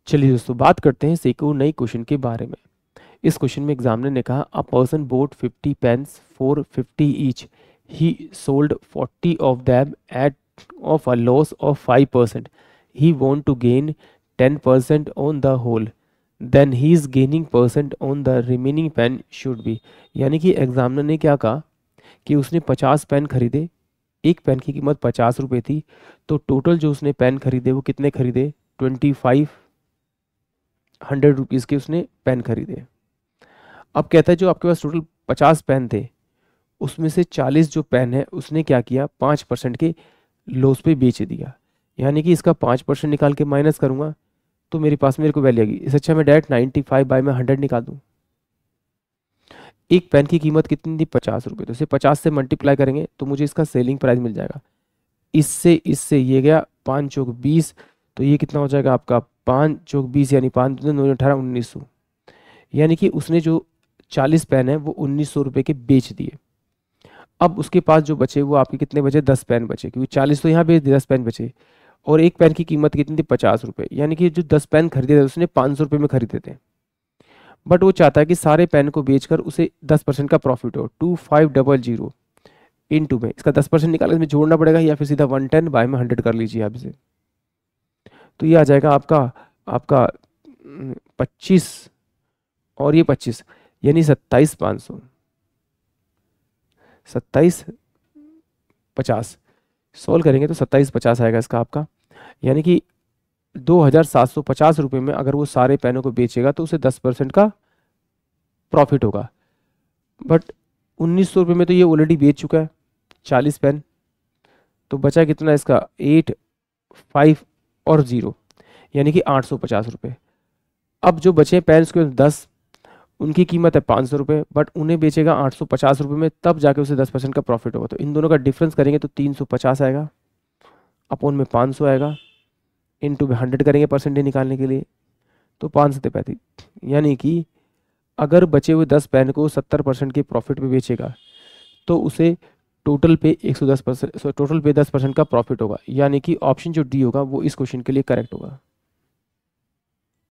चलिए दोस्तों, बात करते हैं सेको नई क्वेश्चन के बारे में। इस क्वेश्चन में एग्जामिनर ने कहा a person bought 50 pens for 50 each, he sold 40 of them at of a loss of 5%, he want to gain 10% on the whole, then he is gaining percent on the remaining pen should be. यानी कि examiner ने क्या कहा कि उसने 50 pen खरीदे, एक pen की कीमत 50 रुपये थी, तो टोटल जो उसने पेन खरीदे वो कितने खरीदे, 2500 रुपीज़ के उसने पेन खरीदे। अब कहता है जो आपके पास टोटल 50 पेन थे, उसमें से 40 जो पेन है उसने क्या किया, 5% के लॉस पे बेच दिया। यानी कि इसका 5% निकाल के माइनस करूंगा तो मेरे को वैल्यू आएगी। इससे अच्छा मैं डायरेक्ट 95 बाय में 100 निकाल दूं। एक पेन की कीमत कितनी थी, 50 रुपये, तो इसे 50 से मल्टीप्लाई करेंगे तो मुझे इसका सेलिंग प्राइस मिल जाएगा। इससे इससे ये गया 5 चौक 20, तो ये कितना हो जाएगा आपका 5 चौक 20 यानी 5 9 18 1900। यानी कि उसने जो 40 पेन है वो 1900 रुपये के बेच दिए। अब उसके पास जो बचे वो आपके कितने बचे, 10 पेन बचे, क्योंकि 40 तो यहाँ बेच दिए, 10 पेन बचे। और एक पेन की कीमत कितनी थी, 50 रुपये। यानी कि जो 10 पेन खरीदे थे उसने 500 रुपये में खरीदे थे, बट वो चाहता है कि सारे पेन को बेचकर उसे 10% का प्रॉफिट हो। 2500 इंटू में इसका 10% निकाल इसमें जोड़ना पड़ेगा, या फिर सीधा 110 बाय में 100 कर लीजिए आप इसे। तो ये आ जाएगा आपका आपका 25 और ये 25 यानी 27,500, 2750 सॉल्व करेंगे तो 2750 आएगा इसका आपका। यानी कि 2750 रुपये में अगर वो सारे पेनों को बेचेगा तो उसे 10% का प्रॉफिट होगा। बट 1900 रुपये में तो ये ऑलरेडी बेच चुका है 40 पेन, तो बचा कितना इसका 8 5 और 0 यानी कि 850 रुपये। अब जो बचे पेन के 10, उनकी कीमत है 500 रुपये, बट उन्हें बेचेगा 850 रुपये में, तब जाके उसे 10% का प्रॉफिट होगा। तो इन दोनों का डिफरेंस करेंगे तो 350 आएगा, अपॉन में 500 आएगा, इनटू में 100 करेंगे परसेंटेज निकालने के लिए, तो 535। यानी कि अगर बचे हुए 10 पेन को 70% के प्रॉफिट पे बेचेगा तो उसे टोटल पे 110% टोटल पे 10% का प्रॉफिट होगा। यानी कि ऑप्शन जो डी होगा वो इस क्वेश्चन के लिए करेक्ट होगा।